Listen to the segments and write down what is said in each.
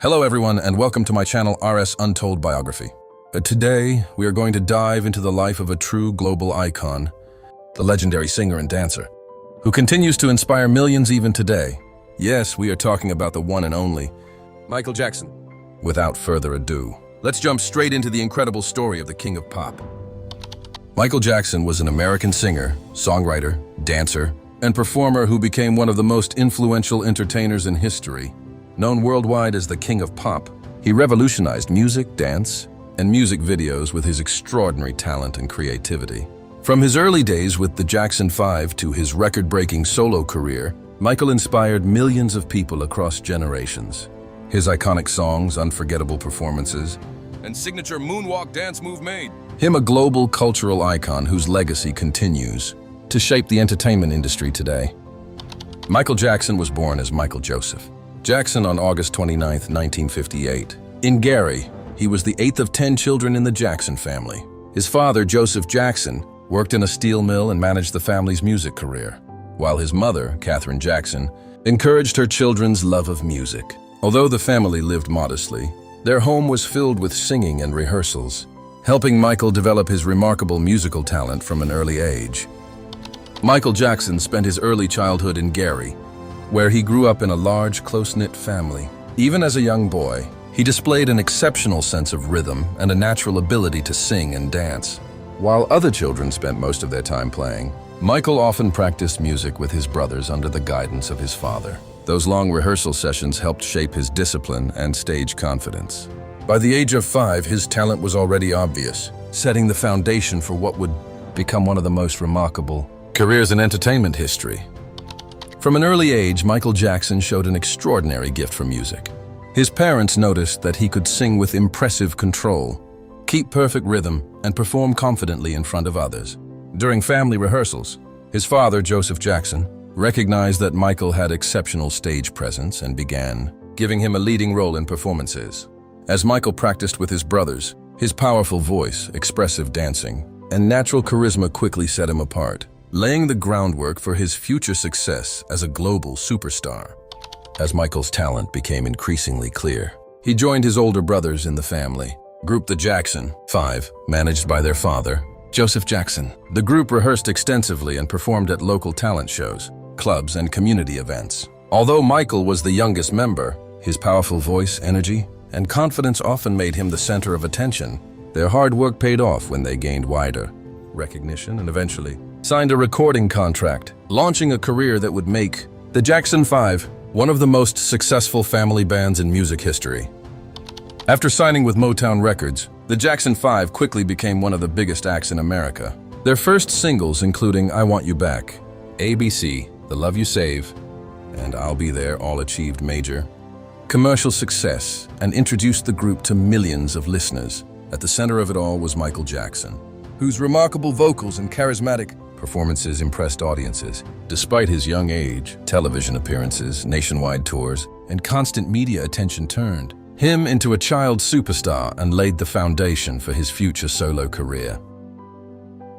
Hello everyone and welcome to my channel RS Untold Biography. Today we are going to dive into the life of a true global icon, the legendary singer and dancer, who continues to inspire millions even today. Yes, we are talking about the one and only Michael Jackson. Without further ado, let's jump straight into the incredible story of the King of Pop. Michael Jackson was an American singer, songwriter, dancer, and performer who became one of the most influential entertainers in history. Known worldwide as the King of Pop, he revolutionized music, dance, and music videos with his extraordinary talent and creativity. From his early days with the Jackson 5 to his record-breaking solo career, Michael inspired millions of people across generations. His iconic songs, unforgettable performances, and signature moonwalk dance move made him a global cultural icon whose legacy continues to shape the entertainment industry today. Michael Jackson was born as Michael Joseph Jackson on August 29, 1958. In Gary, he was the 8th of 10 children in the Jackson family. His father, Joseph Jackson, worked in a steel mill and managed the family's music career, while his mother, Katherine Jackson, encouraged her children's love of music. Although the family lived modestly, their home was filled with singing and rehearsals, helping Michael develop his remarkable musical talent from an early age. Michael Jackson spent his early childhood in Gary, where he grew up in a large, close-knit family. Even as a young boy, he displayed an exceptional sense of rhythm and a natural ability to sing and dance. While other children spent most of their time playing, Michael often practiced music with his brothers under the guidance of his father. Those long rehearsal sessions helped shape his discipline and stage confidence. By the age of 5, his talent was already obvious, setting the foundation for what would become one of the most remarkable careers in entertainment history. From an early age, Michael Jackson showed an extraordinary gift for music. His parents noticed that he could sing with impressive control, keep perfect rhythm, and perform confidently in front of others. During family rehearsals, his father, Joseph Jackson, recognized that Michael had exceptional stage presence and began giving him a leading role in performances. As Michael practiced with his brothers, his powerful voice, expressive dancing, and natural charisma quickly set him apart, laying the groundwork for his future success as a global superstar. As Michael's talent became increasingly clear, he joined his older brothers in the family group, the Jackson 5, managed by their father, Joseph Jackson. The group rehearsed extensively and performed at local talent shows, clubs, and community events. Although Michael was the youngest member, his powerful voice, energy, and confidence often made him the center of attention. Their hard work paid off when they gained wider recognition and eventually signed a recording contract, launching a career that would make the Jackson 5 one of the most successful family bands in music history. After signing with Motown Records, the Jackson 5 quickly became one of the biggest acts in America. Their first singles, including I Want You Back, ABC, The Love You Save, and I'll Be There, all achieved major commercial success and introduced the group to millions of listeners. At the center of it all was Michael Jackson, whose remarkable vocals and charismatic performances impressed audiences. Despite his young age, television appearances, nationwide tours, and constant media attention turned him into a child superstar and laid the foundation for his future solo career.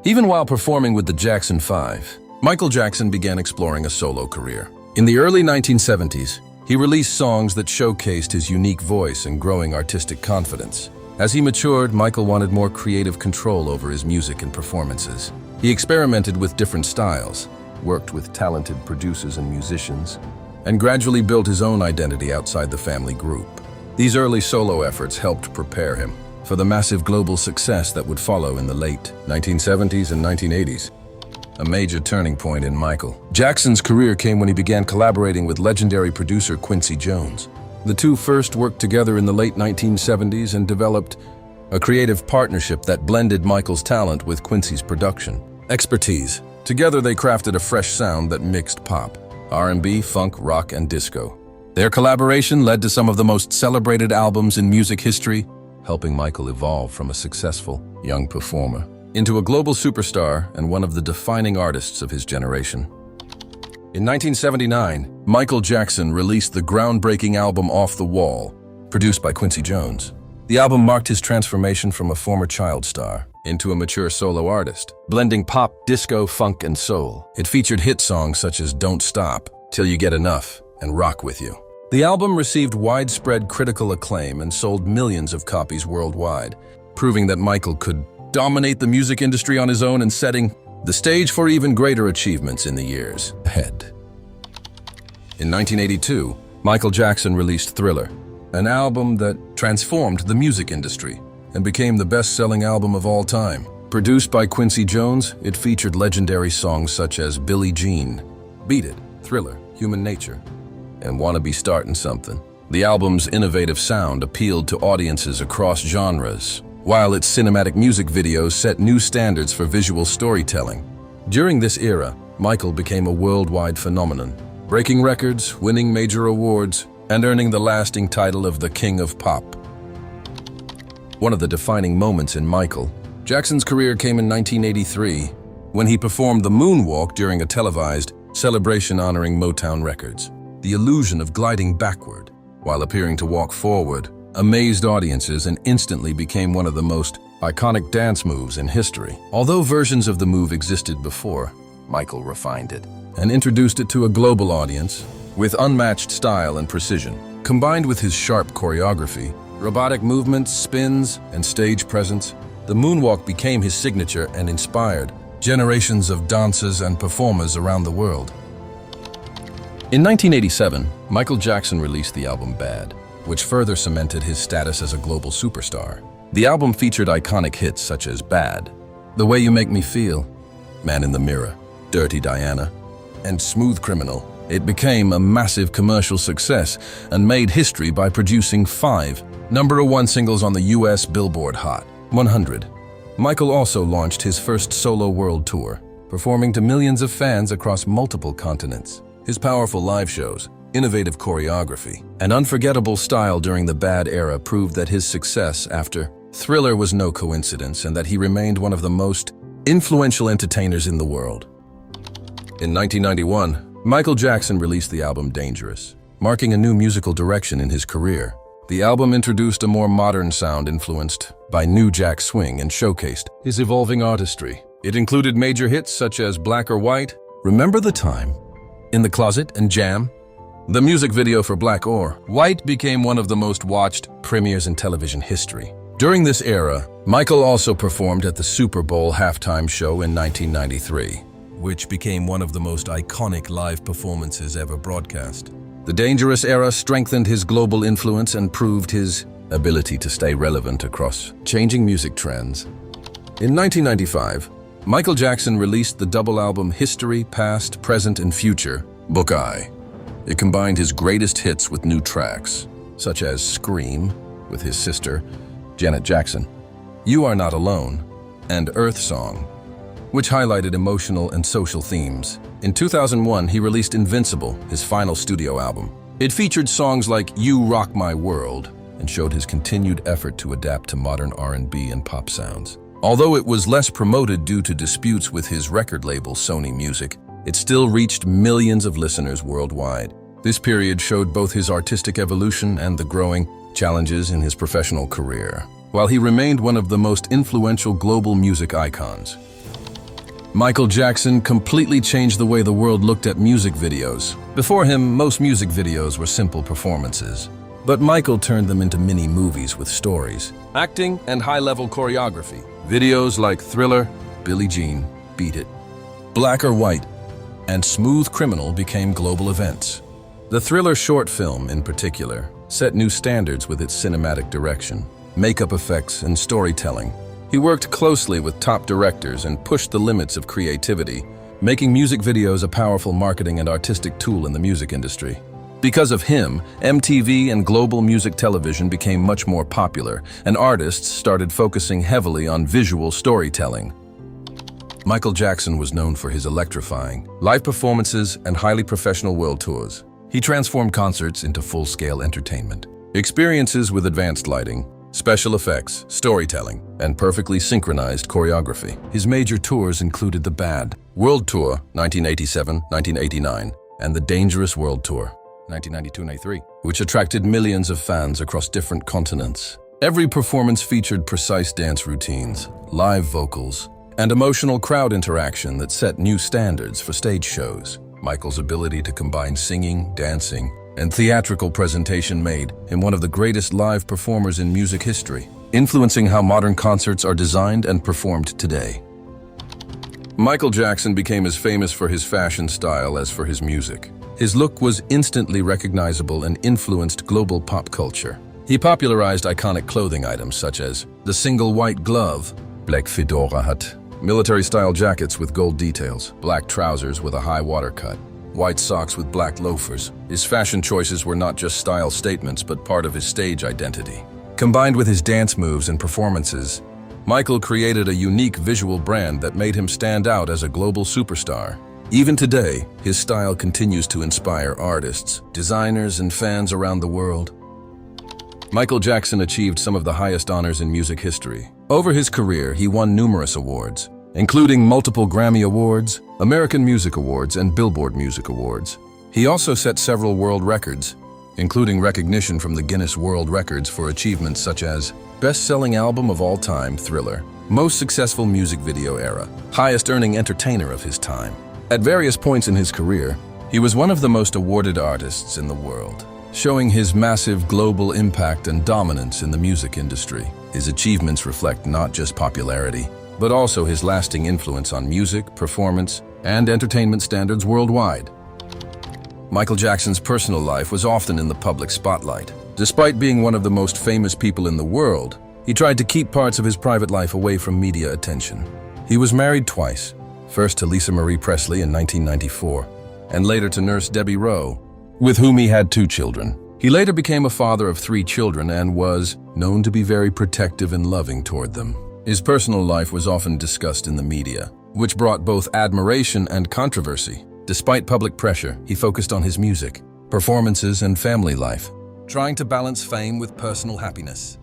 Even while performing with the Jackson 5, Michael Jackson began exploring a solo career. In the early 1970s, he released songs that showcased his unique voice and growing artistic confidence. As he matured, Michael wanted more creative control over his music and performances. He experimented with different styles, worked with talented producers and musicians, and gradually built his own identity outside the family group. These early solo efforts helped prepare him for the massive global success that would follow in the late 1970s and 1980s. A major turning point in Michael Jackson's career came when he began collaborating with legendary producer Quincy Jones. The two first worked together in the late 1970s and developed a creative partnership that blended Michael's talent with Quincy's production expertise. Together they crafted a fresh sound that mixed pop, R&B, funk, rock, and disco. Their collaboration led to some of the most celebrated albums in music history, helping Michael evolve from a successful young performer into a global superstar and one of the defining artists of his generation. In 1979, Michael Jackson released the groundbreaking album Off the Wall, produced by Quincy Jones. The album marked his transformation from a former child star into a mature solo artist, blending pop, disco, funk, and soul. It featured hit songs such as Don't Stop, Till You Get Enough, and Rock With You. The album received widespread critical acclaim and sold millions of copies worldwide, proving that Michael could dominate the music industry on his own and setting the stage for even greater achievements in the years ahead. In 1982, Michael Jackson released Thriller, an album that transformed the music industry and became the best-selling album of all time. Produced by Quincy Jones, it featured legendary songs such as Billie Jean, Beat It, Thriller, Human Nature, and Wanna Be Startin' Something. The album's innovative sound appealed to audiences across genres, while its cinematic music videos set new standards for visual storytelling. During this era, Michael became a worldwide phenomenon, breaking records, winning major awards, and earning the lasting title of the King of Pop. One of the defining moments in Michael Jackson's career came in 1983, when he performed the moonwalk during a televised celebration honoring Motown Records. The illusion of gliding backward while appearing to walk forward amazed audiences and instantly became one of the most iconic dance moves in history. Although versions of the move existed before, Michael refined it and introduced it to a global audience with unmatched style and precision. Combined with his sharp choreography, robotic movements, spins, and stage presence, the moonwalk became his signature and inspired generations of dancers and performers around the world. In 1987, Michael Jackson released the album Bad, which further cemented his status as a global superstar. The album featured iconic hits such as Bad, The Way You Make Me Feel, Man in the Mirror, Dirty Diana, and Smooth Criminal. It became a massive commercial success and made history by producing 5 #1 singles on the US Billboard Hot 100. Michael also launched his first solo world tour, performing to millions of fans across multiple continents. His powerful live shows, innovative choreography, and unforgettable style during the Bad era proved that his success after Thriller was no coincidence and that he remained one of the most influential entertainers in the world. In 1991, Michael Jackson released the album Dangerous, marking a new musical direction in his career. The album introduced a more modern sound influenced by New Jack Swing and showcased his evolving artistry. It included major hits such as Black or White, Remember the Time, In the Closet, and Jam. The music video for Black or White became one of the most watched premieres in television history. During this era, Michael also performed at the Super Bowl halftime show in 1993, which became one of the most iconic live performances ever broadcast. The Dangerous era strengthened his global influence and proved his ability to stay relevant across changing music trends. In 1995, Michael Jackson released the double album History, Past, Present, and Future, Book Eye. It combined his greatest hits with new tracks, such as Scream with his sister, Janet Jackson, You Are Not Alone, and Earth Song, which highlighted emotional and social themes. In 2001, he released Invincible, his final studio album. It featured songs like You Rock My World and showed his continued effort to adapt to modern R&B and pop sounds. Although it was less promoted due to disputes with his record label Sony Music, it still reached millions of listeners worldwide. This period showed both his artistic evolution and the growing challenges in his professional career, while he remained one of the most influential global music icons. Michael Jackson completely changed the way the world looked at music videos. Before him, most music videos were simple performances. But Michael turned them into mini-movies with stories, acting, and high-level choreography. Videos like Thriller, Billie Jean, Beat It, Black or White, and Smooth Criminal became global events. The Thriller short film, in particular, set new standards with its cinematic direction, makeup effects, and storytelling. He worked closely with top directors and pushed the limits of creativity, making music videos a powerful marketing and artistic tool in the music industry. Because of him, MTV and global music television became much more popular, and artists started focusing heavily on visual storytelling. Michael Jackson was known for his electrifying live performances and highly professional world tours. He transformed concerts into full-scale entertainment. Experiences with advanced lighting, special effects, storytelling, and perfectly synchronized choreography. His major tours included the Bad World Tour 1987-1989 and the Dangerous World Tour 1992-93, which attracted millions of fans across different continents. Every performance featured precise dance routines, live vocals, and emotional crowd interaction that set new standards for stage shows. Michael's ability to combine singing, dancing, and theatrical presentation made him one of the greatest live performers in music history, influencing how modern concerts are designed and performed today. Michael Jackson became as famous for his fashion style as for his music. His look was instantly recognizable and influenced global pop culture. He popularized iconic clothing items such as the single white glove, black fedora hat, military-style jackets with gold details, black trousers with a high water cut, white socks with black loafers. His fashion choices were not just style statements but part of his stage identity. Combined with his dance moves and performances, Michael created a unique visual brand that made him stand out as a global superstar. Even today, his style continues to inspire artists, designers, and fans around the world. Michael Jackson achieved some of the highest honors in music history. Over his career, he won numerous awards, including multiple Grammy Awards, American Music Awards, and Billboard Music Awards. He also set several world records, including recognition from the Guinness World Records for achievements such as Best-Selling Album of All Time, Thriller, Most Successful Music Video Era, Highest-Earning Entertainer of his time. At various points in his career, he was one of the most awarded artists in the world, showing his massive global impact and dominance in the music industry. His achievements reflect not just popularity, but also his lasting influence on music, performance, and entertainment standards worldwide. Michael Jackson's personal life was often in the public spotlight. Despite being one of the most famous people in the world, he tried to keep parts of his private life away from media attention. He was married twice, first to Lisa Marie Presley in 1994, and later to nurse Debbie Rowe, with whom he had 2 children. He later became a father of 3 children and was known to be very protective and loving toward them. His personal life was often discussed in the media, which brought both admiration and controversy. Despite public pressure, he focused on his music, performances, and family life, trying to balance fame with personal happiness.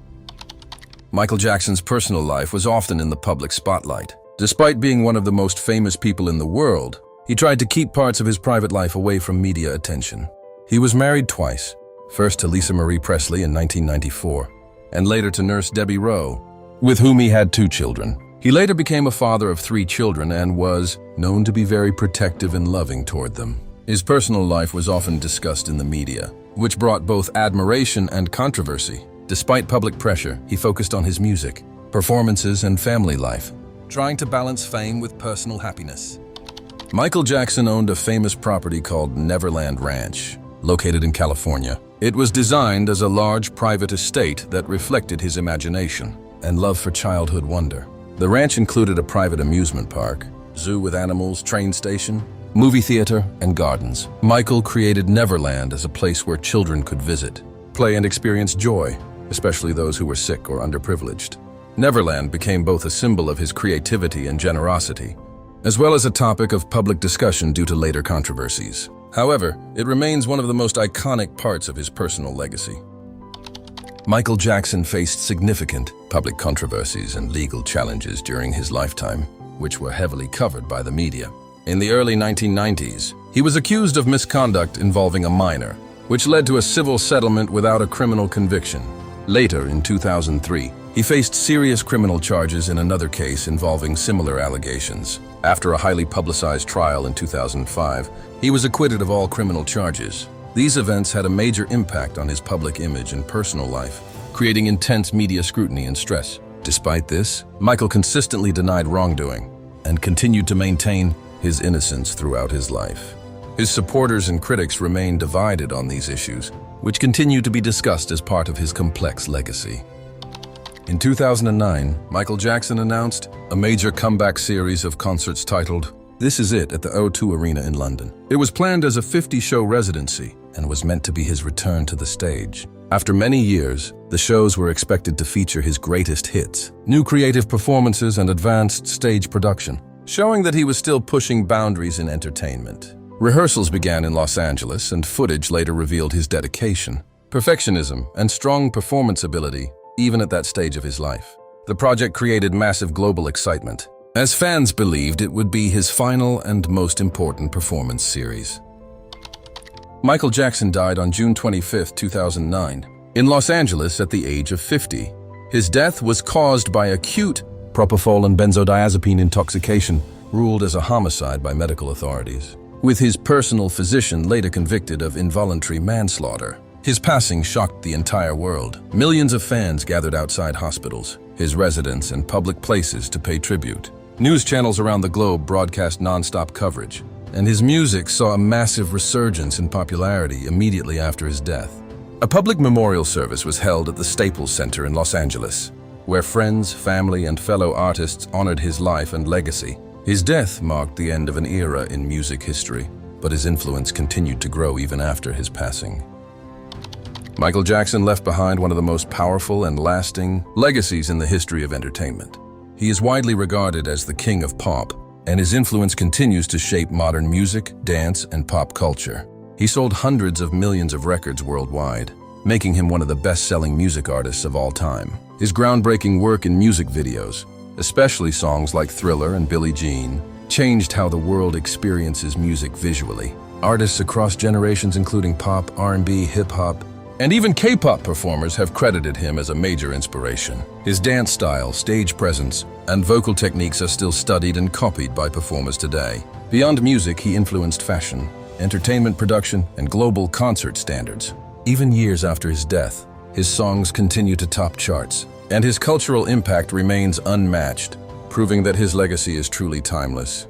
Michael Jackson's personal life was often in the public spotlight. Despite being one of the most famous people in the world, he tried to keep parts of his private life away from media attention. He was married twice, first to Lisa Marie Presley in 1994, and later to nurse Debbie Rowe, with whom he had 2 children. He later became a father of 3 children and was known to be very protective and loving toward them. His personal life was often discussed in the media, which brought both admiration and controversy. Despite public pressure, he focused on his music, performances, and family life, trying to balance fame with personal happiness. Michael Jackson owned a famous property called Neverland Ranch, located in California. It was designed as a large private estate that reflected his imagination and love for childhood wonder. The ranch included a private amusement park, zoo with animals, train station, movie theater, and gardens. Michael created Neverland as a place where children could visit, play, and experience joy, especially those who were sick or underprivileged. Neverland became both a symbol of his creativity and generosity, as well as a topic of public discussion due to later controversies. However, it remains one of the most iconic parts of his personal legacy. Michael Jackson faced significant public controversies and legal challenges during his lifetime, which were heavily covered by the media. In the early 1990s, he was accused of misconduct involving a minor, which led to a civil settlement without a criminal conviction. Later, in 2003, he faced serious criminal charges in another case involving similar allegations. After a highly publicized trial in 2005, he was acquitted of all criminal charges. These events had a major impact on his public image and personal life, creating intense media scrutiny and stress. Despite this, Michael consistently denied wrongdoing and continued to maintain his innocence throughout his life. His supporters and critics remain divided on these issues, which continue to be discussed as part of his complex legacy. In 2009, Michael Jackson announced a major comeback series of concerts titled This Is It at the O2 Arena in London. It was planned as a 50-show residency and was meant to be his return to the stage. After many years, the shows were expected to feature his greatest hits, new creative performances, and advanced stage production, showing that he was still pushing boundaries in entertainment. Rehearsals began in Los Angeles, and footage later revealed his dedication, perfectionism, and strong performance ability, even at that stage of his life. The project created massive global excitement, as fans believed it would be his final and most important performance series. Michael Jackson died on June 25, 2009, in Los Angeles at the age of 50. His death was caused by acute propofol and benzodiazepine intoxication, ruled as a homicide by medical authorities. with his personal physician later convicted of involuntary manslaughter. His passing shocked the entire world. Millions of fans gathered outside hospitals, his residence, and public places to pay tribute. News channels around the globe broadcast non-stop coverage, and his music saw a massive resurgence in popularity immediately after his death. A public memorial service was held at the Staples Center in Los Angeles, where friends, family, and fellow artists honored his life and legacy. His death marked the end of an era in music history, but his influence continued to grow even after his passing. Michael Jackson left behind one of the most powerful and lasting legacies in the history of entertainment. He is widely regarded as the king of pop, and his influence continues to shape modern music, dance, and pop culture. He sold hundreds of millions of records worldwide, making him one of the best-selling music artists of all time. His groundbreaking work in music videos, especially songs like Thriller and Billie Jean, changed how the world experiences music visually. Artists across generations, including pop, R&B, hip-hop, and even K-pop performers have credited him as a major inspiration. His dance style, stage presence, and vocal techniques are still studied and copied by performers today. Beyond music, he influenced fashion, entertainment production, and global concert standards. Even years after his death, his songs continue to top charts, and his cultural impact remains unmatched, proving that his legacy is truly timeless.